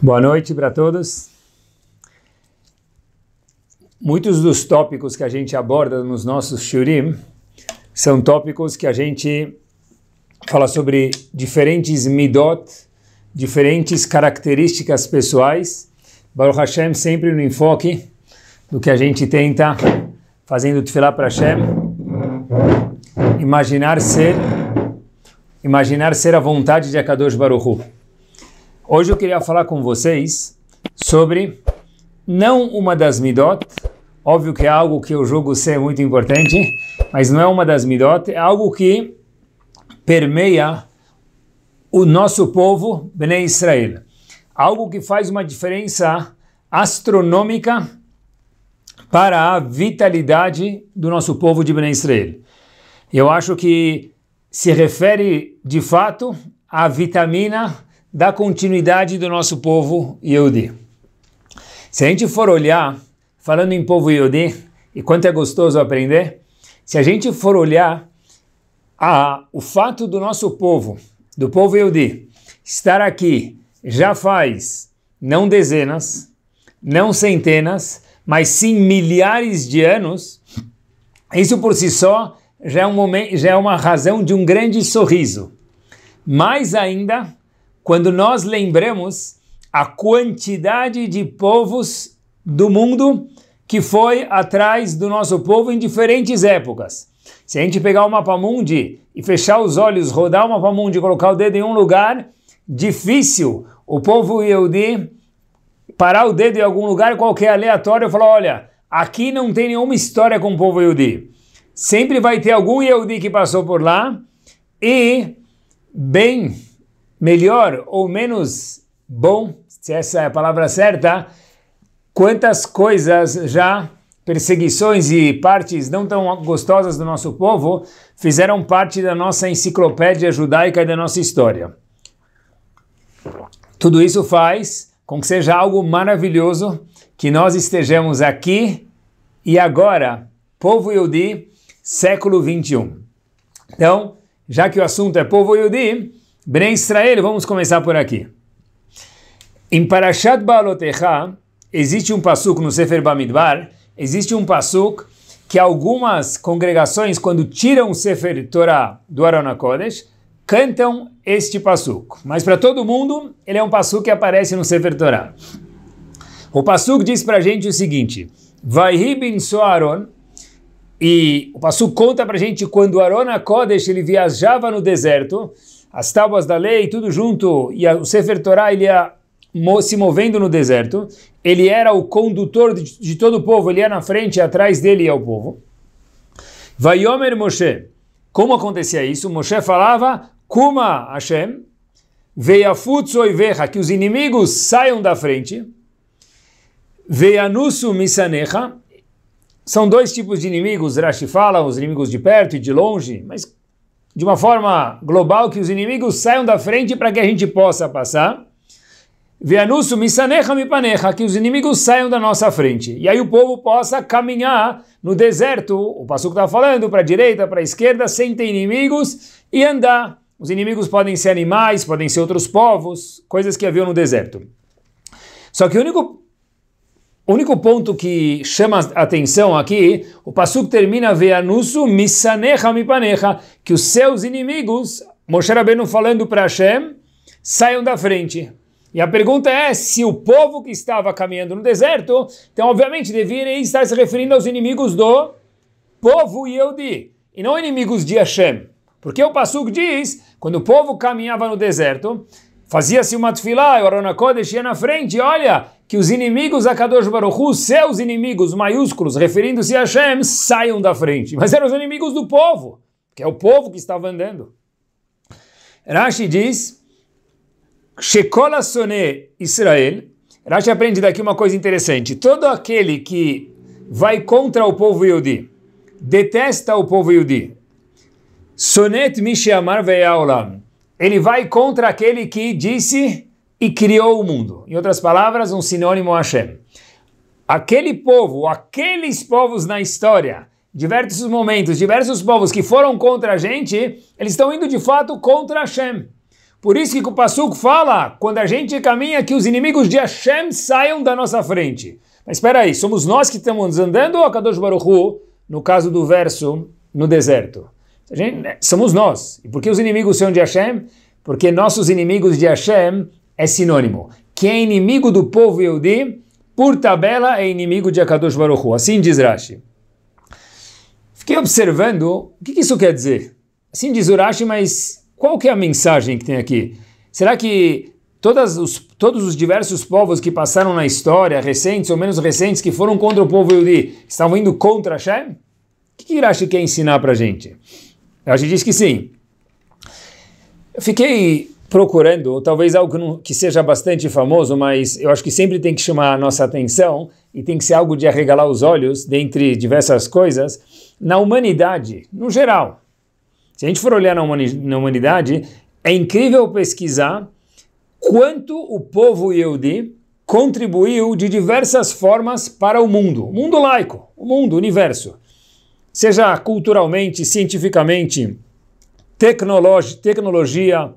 Boa noite para todos. Muitos dos tópicos que a gente aborda nos nossos shurim são tópicos que a gente fala sobre diferentes midot, diferentes características pessoais. Baruch Hashem sempre no enfoque do que a gente tenta, fazendo tefilá para Hashem, imaginar ser a vontade de Akadosh Baruch Hu. Hoje eu queria falar com vocês sobre, não uma das midot, óbvio que é algo que eu julgo ser muito importante, mas não é uma das midot, é algo que permeia o nosso povo, Bnei Israel. Algo que faz uma diferença astronômica para a vitalidade do nosso povo de Bnei Israel. Eu acho que se refere, de fato, à vitamina da continuidade do nosso povo Yehudi. Se a gente for olhar, falando em povo Yehudi, e quanto é gostoso aprender, se a gente for olhar o fato do nosso povo, do povo Yehudi, estar aqui já faz não dezenas, não centenas, mas sim milhares de anos, isso por si só já é uma razão de um grande sorriso. Mais ainda, quando nós lembramos a quantidade de povos do mundo que foi atrás do nosso povo em diferentes épocas. Se a gente pegar o mapa mundi e fechar os olhos, rodar o mapa mundi e colocar o dedo em um lugar, difícil o povo Yehudi parar o dedo em algum lugar qualquer aleatório e falar, olha, aqui não tem nenhuma história com o povo Yehudi. Sempre vai ter algum Yehudi que passou por lá e bem melhor ou menos bom, se essa é a palavra certa, quantas coisas já, perseguições e partes não tão gostosas do nosso povo, fizeram parte da nossa enciclopédia judaica e da nossa história. Tudo isso faz com que seja algo maravilhoso que nós estejamos aqui e agora, povo Yehudi, século 21. Então, já que o assunto é povo Yehudi, Bnei Israel, vamos começar por aqui. Em Parashat Ba'alotecha, existe um pasuk no Sefer Bamidbar, existe um pasuk que algumas congregações, quando tiram o Sefer Torah do Aron HaKodesh, cantam este pasuk. Mas para todo mundo, ele é um pasuk que aparece no Sefer Torah. O pasuk diz para a gente o seguinte, Vayhi bin Soaron, e o pasuk conta para a gente quando o Aron HaKodesh ele viajava no deserto, as tábuas da lei, tudo junto, e o Sefer Torah ele ia se movendo no deserto, ele era o condutor de todo o povo, ele ia na frente e atrás dele ia o povo. Vayomer Moshe, como acontecia isso? Moshe falava, Kuma Hashem, Veiafutz oivecha, que os inimigos saiam da frente, Veianusu misanecha, são dois tipos de inimigos, Rashi fala, os inimigos de perto e de longe, mas de uma forma global, que os inimigos saiam da frente para que a gente possa passar. Ve'anusu misanecha mipanecha, que os inimigos saiam da nossa frente. E aí o povo possa caminhar no deserto, o passuco está falando, para a direita, para a esquerda, sem ter inimigos, e andar. Os inimigos podem ser animais, podem ser outros povos, coisas que haviam no deserto. Só que o único ponto que chama a atenção aqui, o passuco termina Ve'anusu misanecha mipanecha, que os seus inimigos, Moshe Rabbeinu falando para Hashem, saiam da frente. E a pergunta é, se o povo que estava caminhando no deserto, então obviamente deveria estar se referindo aos inimigos do povo Yehudi, e não inimigos de Hashem. Porque o passuco diz, quando o povo caminhava no deserto, fazia-se uma tefilá, o Aron HaKodesh ia na frente, olha, que os inimigos da Kadosh Baruch Hu, seus inimigos maiúsculos, referindo-se a Hashem, saiam da frente. Mas eram os inimigos do povo, que é o povo que estava andando. Rashi diz, Shekol Asone Israel, Rashi aprende daqui uma coisa interessante, todo aquele que vai contra o povo Yehudi, detesta o povo Yehudi, Sonet Misheamar Ve'aolam, ele vai contra aquele que disse e criou o mundo. Em outras palavras, um sinônimo a Hashem. Aquele povo, aqueles povos na história, diversos momentos, diversos povos que foram contra a gente, eles estão indo de fato contra Hashem. Por isso que o Passuco fala, quando a gente caminha, que os inimigos de Hashem saiam da nossa frente. Mas espera aí, somos nós que estamos andando ou a Kadosh Baruch Hu, no caso do verso, no deserto? Somos nós. E por que os inimigos são de Hashem? Porque nossos inimigos de Hashem é sinônimo. Quem é inimigo do povo Yehudi, por tabela, é inimigo de Akadosh Baruch Hu. Assim diz Rashi. Fiquei observando, o que isso quer dizer? Assim diz o Rashi, mas qual que é a mensagem que tem aqui? Será que todos os diversos povos que passaram na história, recentes ou menos recentes, que foram contra o povo Yehudi, estavam indo contra Hashem? O que Rashi quer ensinar para a gente? Rashi diz que sim. Eu fiquei procurando, ou talvez algo que seja bastante famoso, mas eu acho que sempre tem que chamar a nossa atenção e tem que ser algo de arregalar os olhos, dentre diversas coisas, na humanidade, no geral. Se a gente for olhar na humanidade, é incrível pesquisar quanto o povo Yehudi contribuiu de diversas formas para o mundo laico, o mundo, o universo. Seja culturalmente, cientificamente, tecnologia,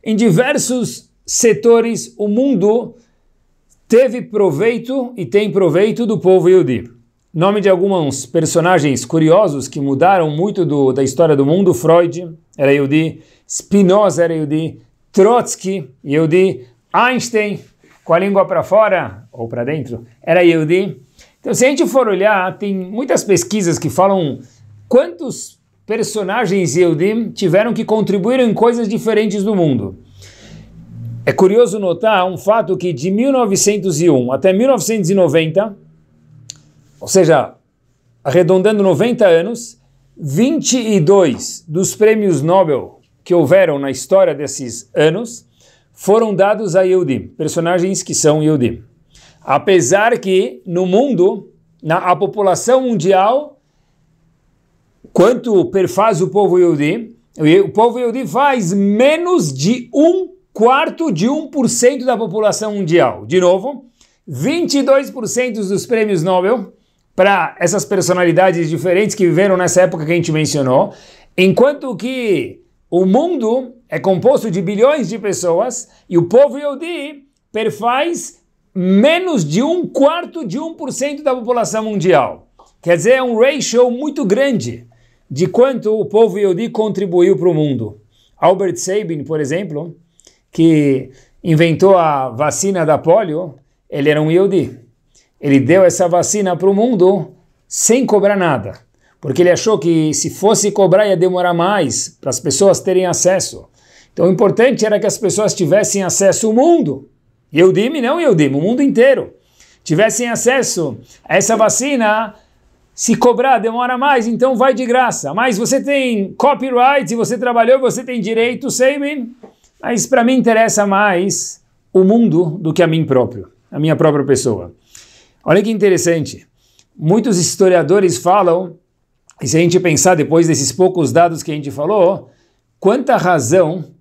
em diversos setores, o mundo teve proveito e tem proveito do povo Yehudi. Nome de alguns personagens curiosos que mudaram muito da história do mundo: Freud era Yehudi, Spinoza era Yehudi, Trotsky, Yehudi, Einstein, com a língua para fora ou para dentro, era Yehudi. Então, se a gente for olhar, tem muitas pesquisas que falam quantos personagens Yehudim tiveram que contribuir em coisas diferentes do mundo. É curioso notar um fato que de 1901 até 1990, ou seja, arredondando 90 anos, 22 dos prêmios Nobel que houveram na história desses anos foram dados a Yehudim, personagens que são Yehudim. Apesar que no mundo, a população mundial, quanto perfaz o povo Yehudi, o povo Yehudi faz menos de 1/4% da população mundial. De novo, 22% dos prêmios Nobel para essas personalidades diferentes que viveram nessa época que a gente mencionou, enquanto que o mundo é composto de bilhões de pessoas e o povo Yehudi perfaz menos de 1/4% da população mundial. Quer dizer, é um ratio muito grande de quanto o povo Yehudi contribuiu para o mundo. Albert Sabin, por exemplo, que inventou a vacina da polio, ele era um Yehudi. Ele deu essa vacina para o mundo sem cobrar nada, porque ele achou que se fosse cobrar ia demorar mais para as pessoas terem acesso. Então o importante era que as pessoas tivessem acesso ao mundo. Yehudim e não Yehudim, o mundo inteiro, tivessem acesso a essa vacina. Se cobrar demora mais, então vai de graça. Mas você tem copyright, se você trabalhou, você tem direito, Sabin. Mas para mim interessa mais o mundo do que a mim próprio, a minha própria pessoa. Olha que interessante. Muitos historiadores falam, e se a gente pensar depois desses poucos dados que a gente falou, quanta razão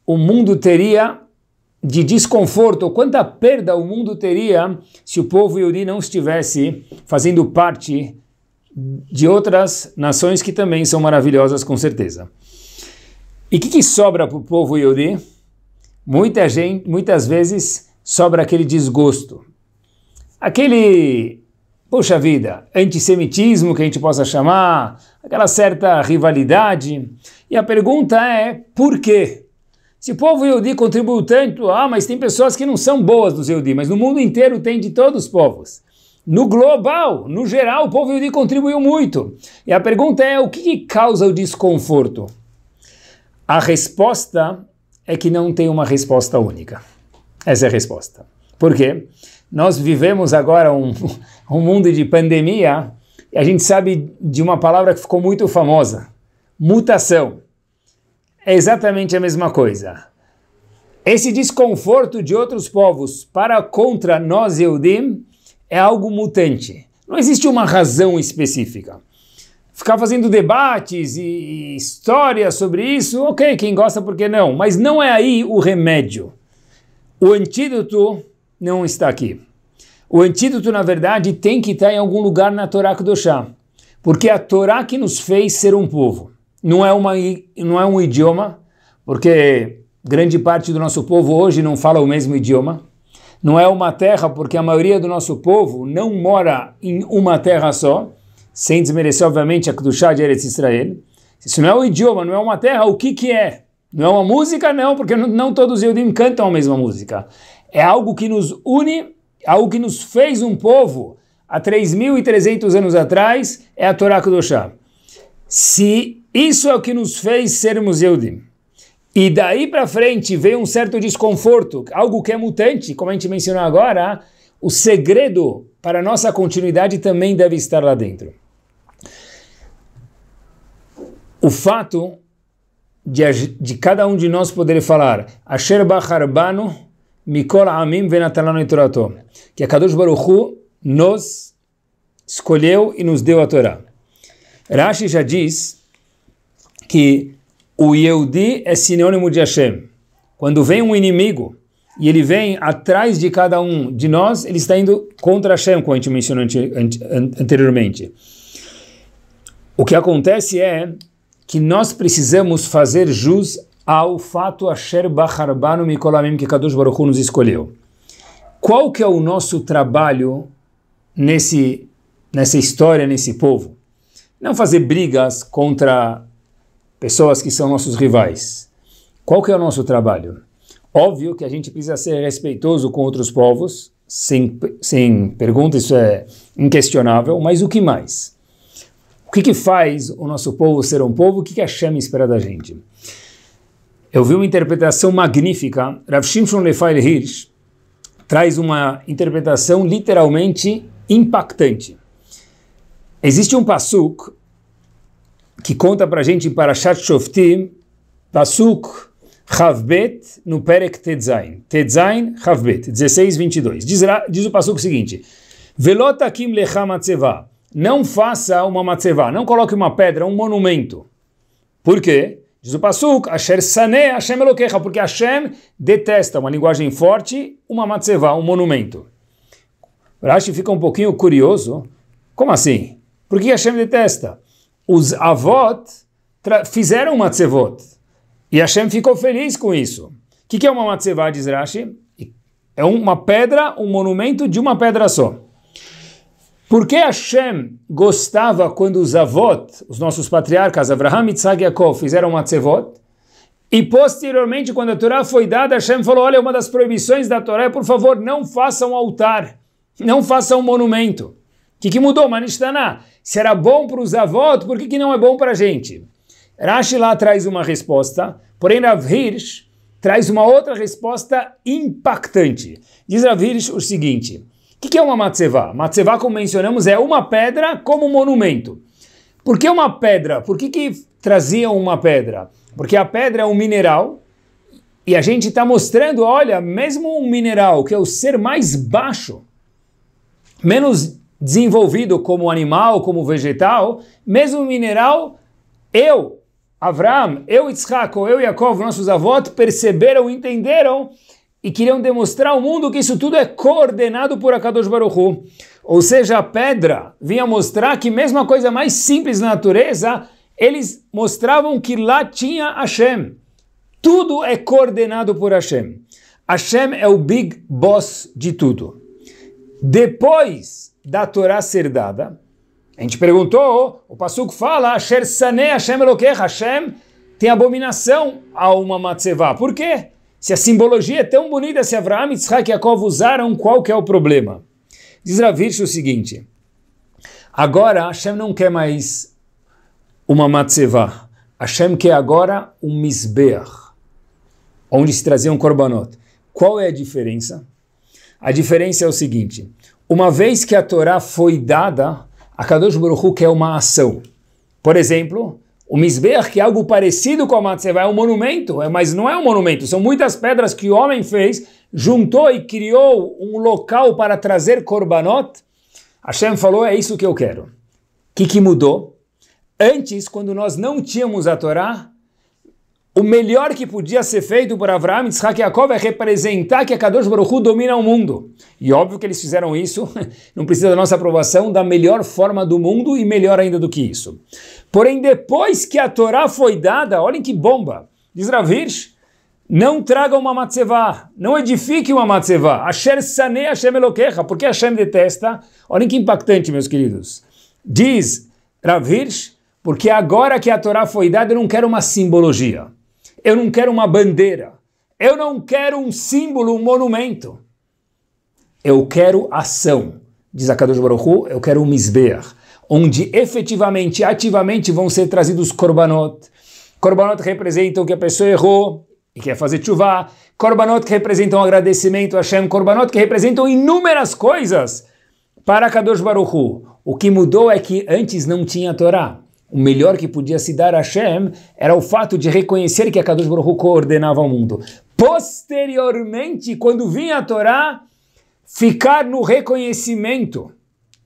o mundo teria de desconforto, ou quanta perda o mundo teria se o povo Yehudi não estivesse fazendo parte de outras nações que também são maravilhosas, com certeza. E o que sobra para o povo Yehudi? Muitas vezes sobra aquele desgosto, aquele, poxa vida, antissemitismo que a gente possa chamar, aquela certa rivalidade. E a pergunta é, por quê? Se o povo Yehudi contribuiu tanto, mas tem pessoas que não são boas dos Yehudi, mas no mundo inteiro tem de todos os povos. No global, no geral, o povo Yehudi contribuiu muito. E a pergunta é, o que causa o desconforto? A resposta é que não tem uma resposta única. Essa é a resposta. Por quê? Nós vivemos agora um mundo de pandemia e a gente sabe de uma palavra que ficou muito famosa, mutação. É exatamente a mesma coisa. Esse desconforto de outros povos contra nós Yehudim é algo mutante. Não existe uma razão específica. Ficar fazendo debates e histórias sobre isso, ok, quem gosta, por que não? Mas não é aí o remédio. O antídoto não está aqui. O antídoto, na verdade, tem que estar em algum lugar na Torá Kedoshá. Porque a Torá que nos fez ser um povo. Não é um idioma, porque grande parte do nosso povo hoje não fala o mesmo idioma. Não é uma terra porque a maioria do nosso povo não mora em uma terra só, sem desmerecer, obviamente, a Kedushá de Eretz Israel. Isso não é o idioma, não é uma terra, o que é? Não é uma música? Não, porque não todos os Yehudim cantam a mesma música. É algo que nos une, algo que nos fez um povo há 3.300 anos atrás, é a Torá Kedushá. Se isso é o que nos fez sermos Yehudim, e daí para frente veio um certo desconforto, algo que é mutante, como a gente mencionou agora, o segredo para a nossa continuidade também deve estar lá dentro. O fato de cada um de nós poder falar Asher bacharbanu mikol amim venatalanu torato, que a Kadosh Baruch Hu nos escolheu e nos deu a Torá. Rashi já diz que o Yehudi é sinônimo de Hashem. Quando vem um inimigo e ele vem atrás de cada um de nós, ele está indo contra Hashem, como a gente mencionou anteriormente. O que acontece é que nós precisamos fazer jus ao fato Asher bacharbanu mikol amim, que Kadosh Baruch Hu nos escolheu. Qual que é o nosso trabalho nessa história, nesse povo? Não fazer brigas contra pessoas que são nossos rivais. Qual que é o nosso trabalho? Óbvio que a gente precisa ser respeitoso com outros povos, sem pergunta, isso é inquestionável, mas o que mais? O que faz o nosso povo ser um povo? O que a Hashem espera da gente? Eu vi uma interpretação magnífica. Rav Shimshon Lefael Hirsch traz uma interpretação literalmente impactante. Existe um pasuk que conta para a gente em Parashat Shoftim, pasuk Chavbet no Perek Tetzain. Tetzain, Chavbet, 16:22. Diz o pasuk o seguinte: Velot akim lecha matzevah. Não faça uma matzevah, não coloque uma pedra, um monumento. Por quê? Diz o pasuk, Asher saneh Hashem Elokecha, porque Hashem detesta, uma linguagem forte, uma matzevah, um monumento. Rashi fica um pouquinho curioso. Como assim? Por que Hashem detesta? Os avot fizeram matzevot. E Hashem ficou feliz com isso. O que é uma matzevah, diz Rashi? É uma pedra, um monumento de uma pedra só. Por que Hashem gostava quando os avot, os nossos patriarcas, Avraham, Yitzhak e Yaakov, fizeram matzevot? E posteriormente, quando a Torá foi dada, Hashem falou, olha, uma das proibições da Torá é, por favor, não faça um altar, não faça um monumento. O que mudou? Manishtaná. Se era bom para os avós, por que não é bom para a gente? Rashi lá traz uma resposta, porém Rav Hirsch traz uma outra resposta impactante. Diz Rav Hirsch o seguinte: o que é uma matzevah? Matzevah, como mencionamos, é uma pedra como monumento. Por que uma pedra? Por que traziam uma pedra? Porque a pedra é um mineral e a gente está mostrando, olha, mesmo um mineral que é o ser mais baixo, menos desenvolvido como animal, como vegetal, mesmo um mineral, eu, Avraham, eu, Yitzhak, ou eu, Yaakov, nossos avós, perceberam, entenderam e queriam demonstrar ao mundo que isso tudo é coordenado por Akadosh Baruch Hu. Ou seja, a pedra vinha mostrar que mesmo a coisa mais simples na natureza, eles mostravam que lá tinha Hashem. Tudo é coordenado por Hashem. Hashem é o big boss de tudo. Depois da Torá ser dada, a gente perguntou, o pasuk fala, Asher saneh Hashem Elokecha, Hashem tem abominação a uma matzevah. Por quê? Se a simbologia é tão bonita, se Avraham, Yitzhak e Yaakov usaram, qual que é o problema? Diz Rav Hirsch o seguinte: agora Hashem não quer mais uma matzevah. Hashem quer agora um mizbeach, onde se traziam korbanot. Qual é a diferença? A diferença é o seguinte: uma vez que a Torá foi dada, a Kadosh Baruch Hu quer uma ação. Por exemplo, o mizbeach, que é algo parecido com a matzevah, é um monumento, mas não é um monumento, são muitas pedras que o homem fez, juntou e criou um local para trazer korbanot. Hashem falou, é isso que eu quero. O que mudou? Antes, quando nós não tínhamos a Torá, o melhor que podia ser feito por Avraham, Yitzhak e Yaakov é representar que a Kadosh Baruch Hu domina o mundo. E óbvio que eles fizeram isso, não precisa da nossa aprovação, da melhor forma do mundo e melhor ainda do que isso. Porém, depois que a Torá foi dada, olhem que bomba, diz Rav Hirsch, não traga uma matzevá, não edifique uma matzevá. Asher sanei Hashem Elokecha, porque Hashem detesta. Olhem que impactante, meus queridos. Diz Rav Hirsch, porque agora que a Torá foi dada, eu não quero uma simbologia. Eu não quero uma bandeira. Eu não quero um símbolo, um monumento. Eu quero ação. Diz a Kadosh Baruch Hu, eu quero um Mizbeach, onde efetivamente, ativamente vão ser trazidos korbanot. Korbanot representam que a pessoa errou e quer fazer tshuva. Korbanot que representam agradecimento a Hashem. Korbanot que representam inúmeras coisas para Kadosh Baruch Hu. O que mudou é que antes não tinha Torá. O melhor que podia se dar a Hashem era o fato de reconhecer que a Kadosh Baruch Hu coordenava o mundo. Posteriormente, quando vinha a Torá, ficar no reconhecimento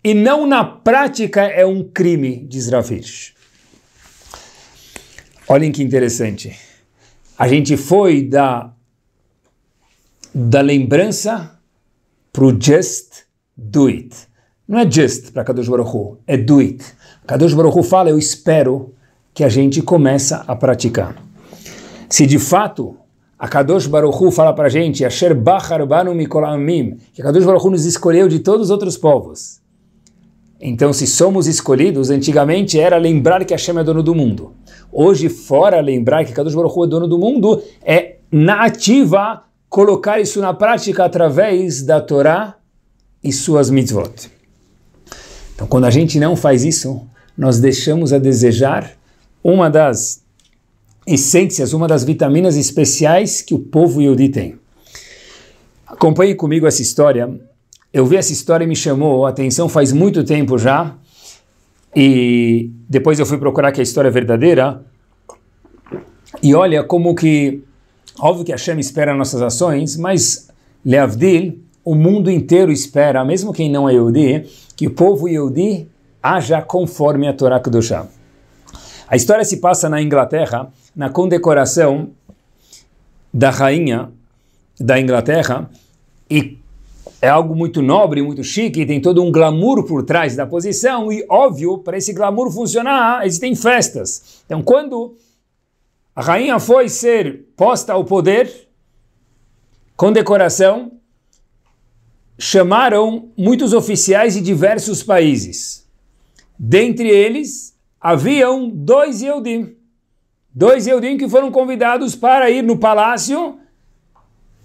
e não na prática é um crime, diz Rav Hirsch. Olhem que interessante. A gente foi da lembrança para o just do it. Não é just para Kadosh Baruch Hu, é do it. Kadosh Baruch Hu fala, eu espero que a gente comece a praticar. Se de fato a Kadosh Baruch Hu fala para a gente, Asher bachar banu mikol amim, que a Kadosh Baruch Hu nos escolheu de todos os outros povos. Então, se somos escolhidos, antigamente era lembrar que Hashem é dono do mundo. Hoje, fora lembrar que Kadosh Baruch Hu é dono do mundo, é na ativa colocar isso na prática através da Torá e suas mitzvot. Então, quando a gente não faz isso, nós deixamos a desejar uma das essências, uma das vitaminas especiais que o povo Yehudi tem. Acompanhe comigo essa história. Eu vi essa história e me chamou a atenção faz muito tempo já, e depois eu fui procurar que a história é verdadeira, e olha como que, óbvio que Hashem espera nossas ações, mas leavdil, o mundo inteiro espera, mesmo quem não é Yehudi, que o povo Yehudi haja conforme a Torá Kedoshá. A história se passa na Inglaterra, na condecoração da rainha da Inglaterra, e é algo muito nobre, muito chique, tem todo um glamour por trás da posição, e óbvio, para esse glamour funcionar, existem festas. Então, quando a rainha foi ser posta ao poder, condecoração, chamaram muitos oficiais de diversos países. Dentre eles, haviam dois Yehudim que foram convidados para ir no palácio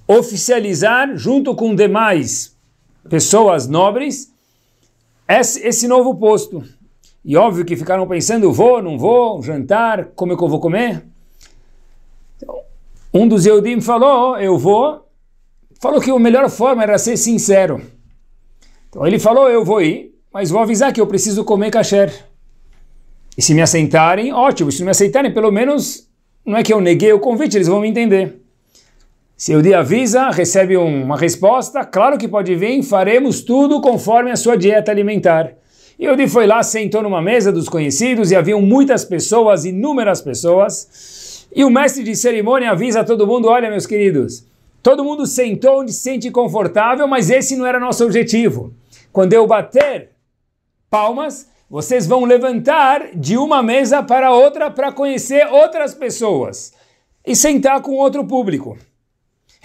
oficializar, junto com demais pessoas nobres, esse novo posto. E óbvio que ficaram pensando, vou, não vou, jantar, como é que eu vou comer? Então, um dos Yehudim falou, eu vou, falou que a melhor forma era ser sincero. Então ele falou, eu vou ir, mas vou avisar que eu preciso comer kasher. E se me aceitarem, ótimo. Se não me aceitarem, pelo menos, não é que eu neguei o convite, eles vão me entender. Se o dia avisa, recebe uma resposta, claro que pode vir, faremos tudo conforme a sua dieta alimentar. E o Yehudi foi lá, sentou numa mesa dos conhecidos, e haviam muitas pessoas, inúmeras pessoas, e o mestre de cerimônia avisa a todo mundo, olha meus queridos, todo mundo sentou onde se sente confortável, mas esse não era nosso objetivo. Quando eu bater palmas, vocês vão levantar de uma mesa para outra para conhecer outras pessoas e sentar com outro público.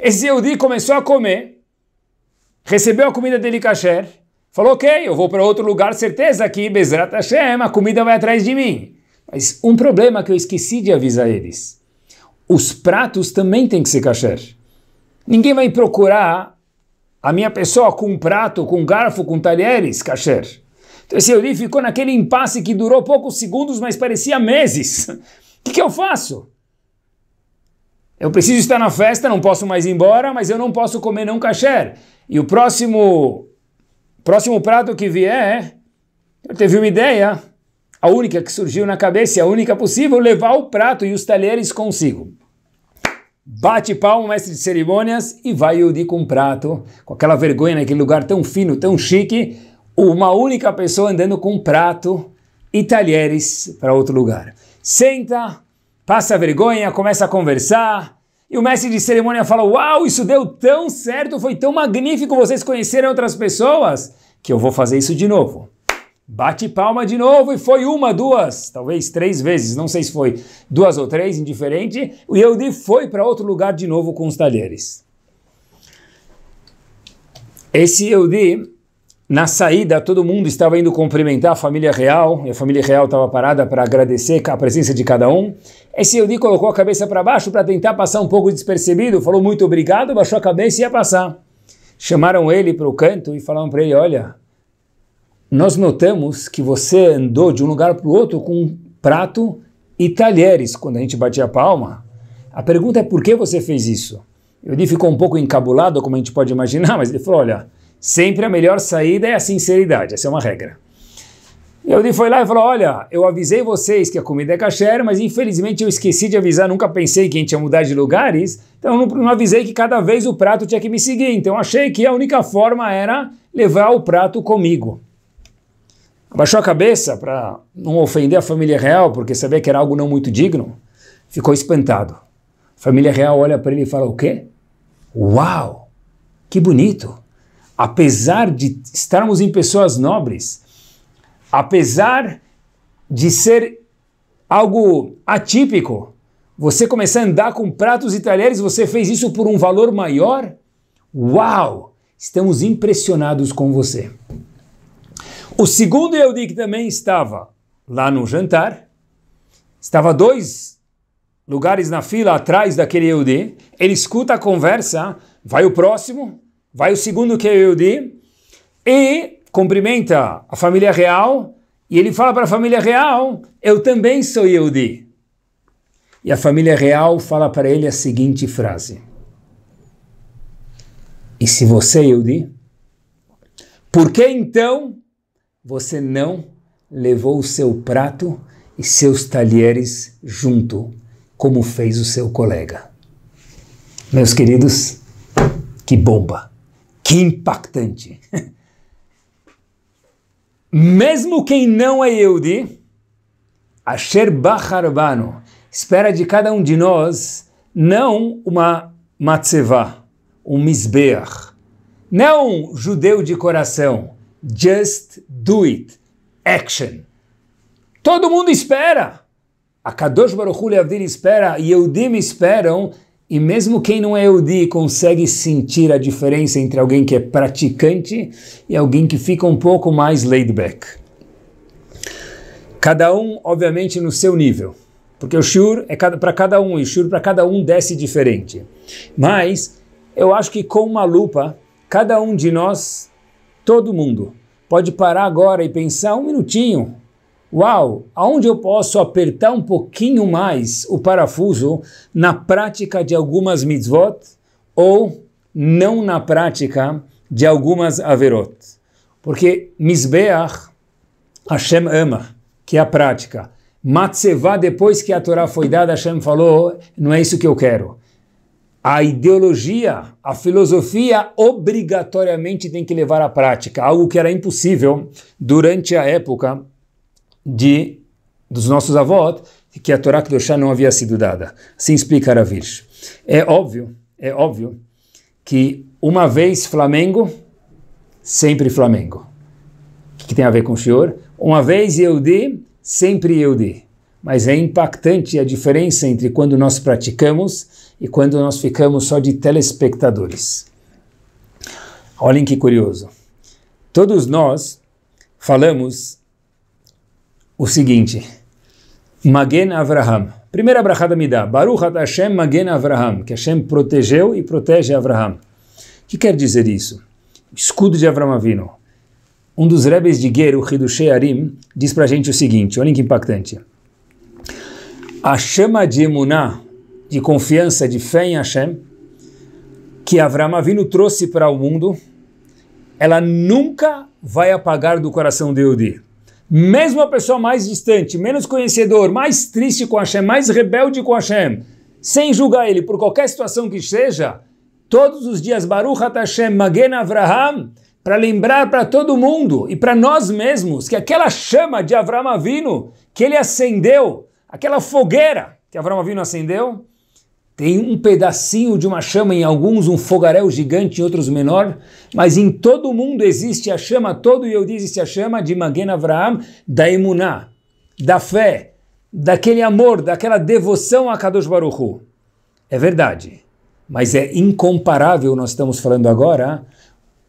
Esse Yehudi começou a comer, recebeu a comida dele kasher, falou, ok, eu vou para outro lugar, certeza que Bezrat Hashem, a comida vai atrás de mim. Mas um problema que eu esqueci de avisar eles, os pratos também têm que ser kasher. Ninguém vai procurar a minha pessoa com um prato, com um garfo, com talheres kasher. Então esse Yehudi ficou naquele impasse que durou poucos segundos, mas parecia meses. O que eu faço? Eu preciso estar na festa, não posso mais ir embora, mas eu não posso comer não kasher. E o próximo prato que vier, eu teve uma ideia, a única que surgiu na cabeça, a única possível, levar o prato e os talheres consigo. Bate palma, mestre de cerimônias, e vai Yehudi com um prato, com aquela vergonha naquele lugar tão fino, tão chique, uma única pessoa andando com um prato e talheres para outro lugar. Senta, passa a vergonha, começa a conversar, e o mestre de cerimônia fala, uau, isso deu tão certo, foi tão magnífico, vocês conheceram outras pessoas, que eu vou fazer isso de novo. bate palma de novo, e foi uma, duas, talvez 3 vezes, não sei se foi 2 ou 3, indiferente, o Yehudi foi para outro lugar de novo com os talheres. Esse Yehudi, na saída, todo mundo estava indo cumprimentar a família real, e a família real estava parada para agradecer a presença de cada um. Esse Yehudi colocou a cabeça para baixo para tentar passar um pouco despercebido, falou muito obrigado, baixou a cabeça e ia passar. Chamaram ele para o canto e falaram para ele, olha, nós notamos que você andou de um lugar para o outro com um prato e talheres quando a gente batia a palma. A pergunta é por que você fez isso? Ele ficou um pouco encabulado, como a gente pode imaginar, mas ele falou, olha, sempre a melhor saída é a sinceridade, essa é uma regra. Ele foi lá e falou, olha, eu avisei vocês que a comida é kasher, mas infelizmente eu esqueci de avisar, nunca pensei que a gente ia mudar de lugares, então não avisei que cada vez o prato tinha que me seguir, então achei que a única forma era levar o prato comigo. Abaixou a cabeça para não ofender a família real, porque sabia que era algo não muito digno, ficou espantado. A família real olha para ele e fala, o quê? Uau, que bonito! Apesar de estarmos em pessoas nobres, apesar de ser algo atípico, você começar a andar com pratos e talheres, você fez isso por um valor maior? Uau! Estamos impressionados com você. O segundo Yehudi que também estava lá no jantar, estava 2 lugares na fila atrás daquele Yehudi, ele escuta a conversa, vai o próximo, vai o segundo que é Yehudi, e cumprimenta a família real, e ele fala para a família real, eu também sou Yehudi. E a família real fala para ele a seguinte frase, e se você é Yehudi, por que então você não levou o seu prato e seus talheres junto, como fez o seu colega? Meus queridos, que bomba, que impactante. Mesmo quem não é Yehudi, Asher Bacharbano, espera de cada um de nós não uma matzevah, um misbeach, não judeu de coração, just do it, action. Todo mundo espera. A Kadosh Baruch Hu Leavdil espera, Yehudim esperam, e mesmo quem não é Yehudi consegue sentir a diferença entre alguém que é praticante e alguém que fica um pouco mais laid back. Cada um, obviamente, no seu nível, porque o shiur é para cada um, e o shiur para cada um desce diferente. Mas eu acho que com uma lupa, cada um de nós, todo mundo, pode parar agora e pensar um minutinho, uau, aonde eu posso apertar um pouquinho mais o parafuso na prática de algumas mitzvot ou não na prática de algumas averot. Porque Mizbeach, Hashem ama, que é a prática. Matzevah, depois que a Torá foi dada, Hashem falou, não é isso que eu quero. A ideologia, a filosofia, obrigatoriamente tem que levar à prática, algo que era impossível durante a época dos nossos avós, que a Torá Kedoshá não havia sido dada. Assim explica Ravish. É óbvio que uma vez Flamengo, sempre Flamengo. O que tem a ver com o Shior? Uma vez Yehudi, sempre Yehudi. Mas é impactante a diferença entre quando nós praticamos e quando nós ficamos só de telespectadores. Olhem que curioso. Todos nós falamos o seguinte, Magen Avraham. Primeira brachá da Midah, Baruch Ata Hashem Magen Avraham, que Hashem protegeu e protege Avraham. O que quer dizer isso? O escudo de Avraham Avinu. Um dos rebes de Ger, o Hidushei Arim, diz para a gente o seguinte, olhem que impactante. A chama de emuná, de confiança, de fé em Hashem, que Avraham Avinu trouxe para o mundo, ela nunca vai apagar do coração de Yehudi. Mesmo a pessoa mais distante, menos conhecedor, mais triste com Hashem, mais rebelde com Hashem, sem julgar ele por qualquer situação que seja, todos os dias, Baruch Ata Hashem Magen Avraham, para lembrar para todo mundo e para nós mesmos que aquela chama de Avraham Avinu, que ele acendeu, aquela fogueira que Avraham Avinu acendeu, tem um pedacinho de uma chama, em alguns um fogaréu gigante, em outros menor, mas em todo o mundo existe a chama, todo Yehudi existe a chama de Magen Avraham, da emuná, da fé, daquele amor, daquela devoção a Kadosh Baruch Hu. É verdade, mas é incomparável, nós estamos falando agora,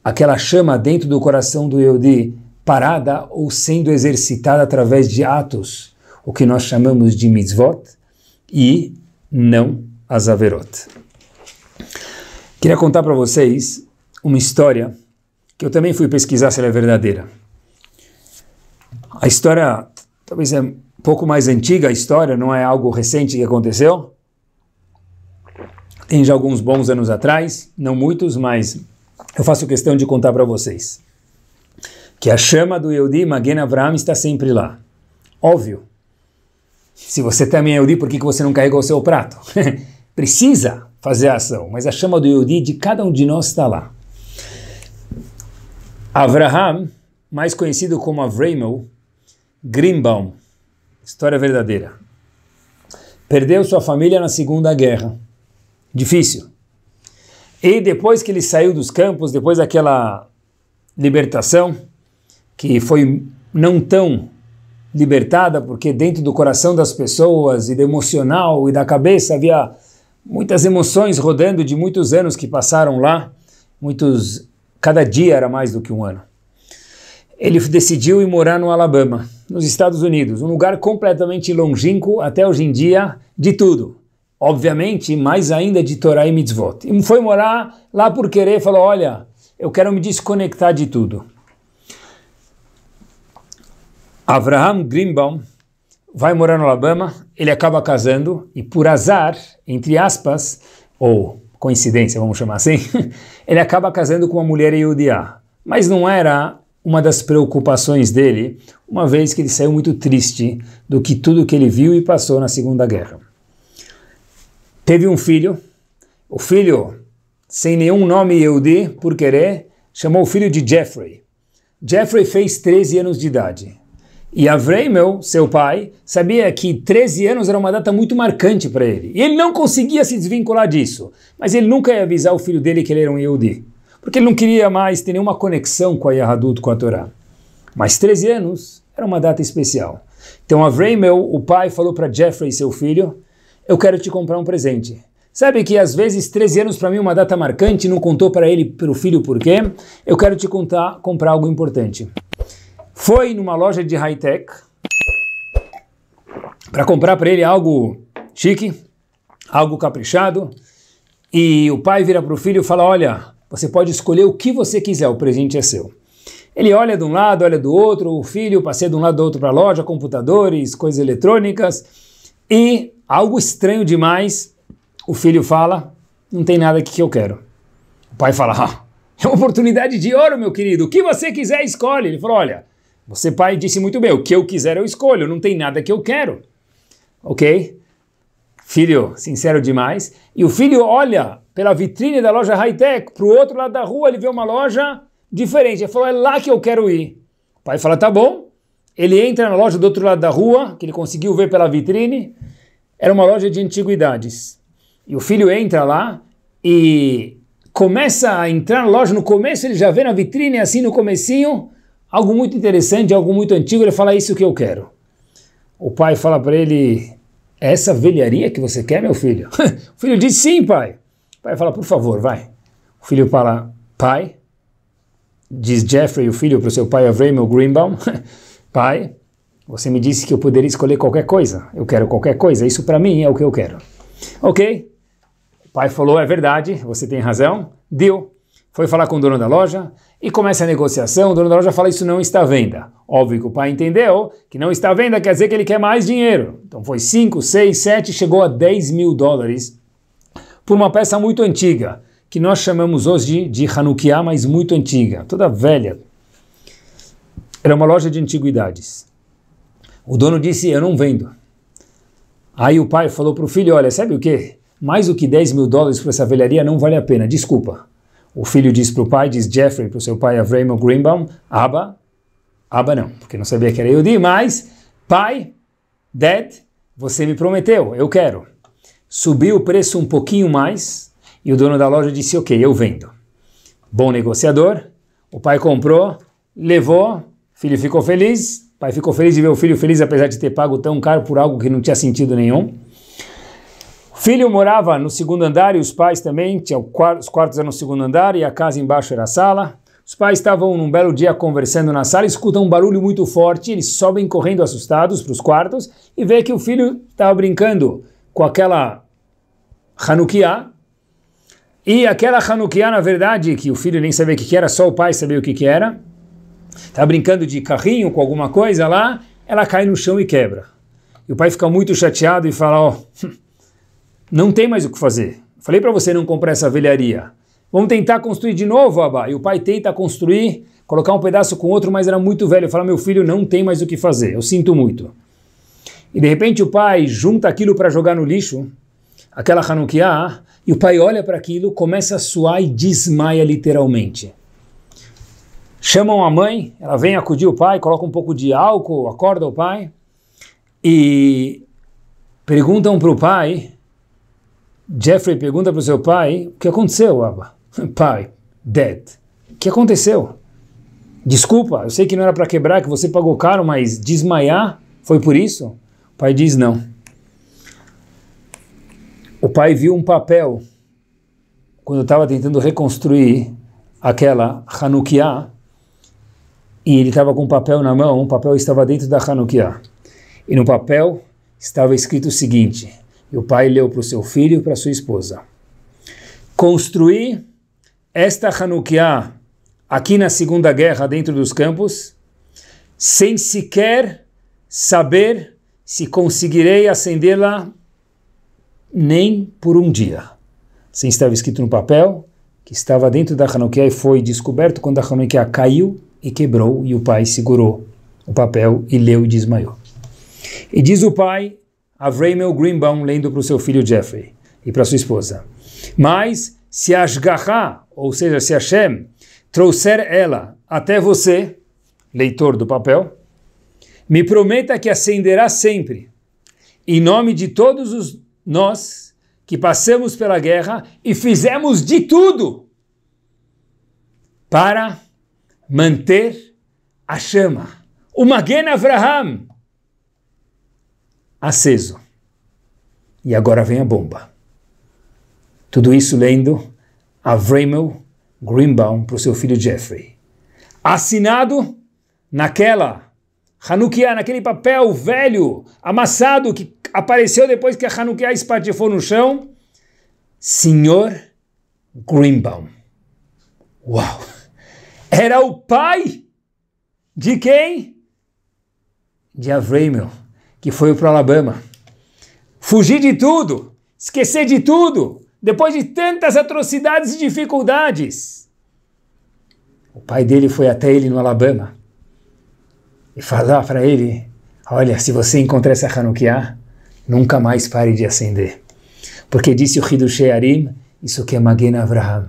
aquela chama dentro do coração do Yehudi, parada ou sendo exercitada através de atos, o que nós chamamos de mitzvot, e não as averot. Queria contar para vocês uma história que eu também fui pesquisar se ela é verdadeira. A história talvez é um pouco mais antiga, a história não é algo recente que aconteceu. Tem já alguns bons anos atrás, não muitos, mas eu faço questão de contar para vocês que a chama do Yehudi Magen Avraham está sempre lá. Óbvio. Se você também é Yehudi, por que você não carregou o seu prato? Precisa fazer a ação, mas a chama do Yehudi de cada um de nós está lá. Avraham, mais conhecido como Avraham Greenbaum, história verdadeira, perdeu sua família na Segunda Guerra. Difícil. E depois que ele saiu dos campos, depois daquela libertação, que foi não tão libertada, porque dentro do coração das pessoas, e do emocional, e da cabeça, havia muitas emoções rodando de muitos anos que passaram lá, cada dia era mais do que um ano. Ele decidiu ir morar no Alabama, nos Estados Unidos, um lugar completamente longínquo, até hoje em dia, de tudo. Obviamente, mais ainda de Torá e Mitzvot. E foi morar lá por querer, falou, olha, eu quero me desconectar de tudo. Avraham Greenbaum vai morar no Alabama, ele acaba casando, e por azar, entre aspas, ou coincidência, vamos chamar assim, ele acaba casando com uma mulher Yehudiá. Mas não era uma das preocupações dele, uma vez que ele saiu muito triste do que tudo que ele viu e passou na Segunda Guerra. Teve um filho, o filho, sem nenhum nome Yehudi, por querer, chamou o filho de Jeffrey. Jeffrey fez 13 anos de idade. E Avraham, seu pai, sabia que 13 anos era uma data muito marcante para ele. E ele não conseguia se desvincular disso. Mas ele nunca ia avisar o filho dele que ele era um Yehudi. Porque ele não queria mais ter nenhuma conexão com a Yahadut, com a Torá. Mas 13 anos era uma data especial. Então Avraham, o pai, falou para Jeffrey, seu filho, eu quero te comprar um presente. Sabe que às vezes 13 anos para mim é uma data marcante, não contou para ele, para o filho, por quê? Eu quero te comprar algo importante. Foi numa loja de high-tech para comprar para ele algo chique, algo caprichado, e o pai vira para o filho e fala, olha, você pode escolher o que você quiser, o presente é seu. Ele olha de um lado, olha do outro, o filho passeia de um lado do outro para a loja, computadores, coisas eletrônicas, e algo estranho demais, o filho fala, não tem nada aqui que eu quero. O pai fala, é uma oportunidade de ouro, meu querido, o que você quiser escolhe. Ele falou, olha, você, pai, disse muito bem, o que eu quiser eu escolho, não tem nada que eu quero. Ok? Filho, sincero demais. E o filho olha pela vitrine da loja high-tech, para o outro lado da rua, ele vê uma loja diferente. Ele falou, é lá que eu quero ir. O pai fala, tá bom. Ele entra na loja do outro lado da rua, que ele conseguiu ver pela vitrine, era uma loja de antiguidades. E o filho entra lá e começa a entrar na loja, no começo ele já vê na vitrine, assim no comecinho, algo muito interessante, algo muito antigo, ele fala, isso que eu quero. O pai fala para ele, é essa velharia que você quer, meu filho? O filho diz, sim, pai. O pai fala, por favor, vai. O filho fala, pai, diz Jeffrey, o filho, para o seu pai Avraham Greenbaum, pai, você me disse que eu poderia escolher qualquer coisa, eu quero qualquer coisa, isso para mim é o que eu quero. Ok? O pai falou, é verdade, você tem razão, deu. Foi falar com o dono da loja e começa a negociação, o dono da loja fala, isso não está à venda. Óbvio que o pai entendeu que não está à venda, quer dizer que ele quer mais dinheiro. Então foi 5, 6, 7, chegou a $10 mil por uma peça muito antiga, que nós chamamos hoje de Hanukkah, mas muito antiga, toda velha. Era uma loja de antiguidades. O dono disse, eu não vendo. Aí o pai falou para o filho, olha, sabe o quê? Mais do que $10 mil por essa velharia não vale a pena, desculpa. O filho diz para o pai, diz Jeffrey para o seu pai Avraham Greenbaum, Abba não, porque não sabia que era Yehudi, mas pai, Dad, você me prometeu, eu quero. subiu o preço um pouquinho mais e o dono da loja disse, ok, eu vendo. Bom negociador, o pai comprou, levou, o filho ficou feliz, o pai ficou feliz de ver o filho feliz apesar de ter pago tão caro por algo que não tinha sentido nenhum. O filho morava no segundo andar e os pais também, os quartos eram no segundo andar e a casa embaixo era a sala. Os pais estavam num belo dia conversando na sala, escutam um barulho muito forte, eles sobem correndo assustados para os quartos e vê que o filho estava brincando com aquela Hanukkah. E aquela Hanukkah, na verdade, que o filho nem sabia o que era, só o pai sabia o que era. Estava brincando de carrinho com alguma coisa lá, ela cai no chão e quebra. E o pai fica muito chateado e fala, ó, não tem mais o que fazer. Falei para você não comprar essa velharia. Vamos tentar construir de novo, Abba. E o pai tenta construir, colocar um pedaço com outro, mas era muito velho. Fala, meu filho, não tem mais o que fazer, eu sinto muito. E de repente o pai junta aquilo para jogar no lixo, aquela Hanukkah, e o pai olha para aquilo, começa a suar e desmaia literalmente. Chamam a mãe, ela vem acudir o pai, coloca um pouco de álcool, acorda o pai, e perguntam para o pai, Jeffrey pergunta para o seu pai, o que aconteceu, Abba? Pai, Dad, o que aconteceu? Desculpa, eu sei que não era para quebrar, que você pagou caro, mas desmaiar foi por isso? O pai diz não. O pai viu um papel, quando estava tentando reconstruir aquela Hanukkah, e ele estava com um papel na mão, o papel estava dentro da Hanukkah. E no papel estava escrito o seguinte, e o pai leu para o seu filho e para sua esposa. Construir esta Hanukkah aqui na Segunda Guerra, dentro dos campos, sem sequer saber se conseguirei acendê-la nem por um dia. Assim estava escrito no papel, que estava dentro da Hanukkah e foi descoberto quando a Hanukkah caiu e quebrou, e o pai segurou o papel e leu e desmaiou. E diz o pai, Avremel Greenbaum, lendo para o seu filho Jeffrey e para sua esposa, mas se Ashgaha, ou seja, se Hashem, trouxer ela até você, leitor do papel, me prometa que acenderá sempre, em nome de todos nós que passamos pela guerra e fizemos de tudo para manter a chama, o Magen Avraham, aceso. E agora vem a bomba. Tudo isso lendo Avremel Greenbaum para o seu filho Jeffrey. Assinado naquela Hanukkah, naquele papel velho, amassado, que apareceu depois que a Hanukkah espatifou no chão, Senhor Greenbaum. Uau! Era o pai de quem? De Avremel, que foi para o Alabama. Fugir de tudo, esquecer de tudo, depois de tantas atrocidades e dificuldades. O pai dele foi até ele no Alabama e falou para ele, olha, se você encontrar essa Hanukkah, nunca mais pare de acender. Porque disse o Hidush Harim, isso que é Magen Avraham.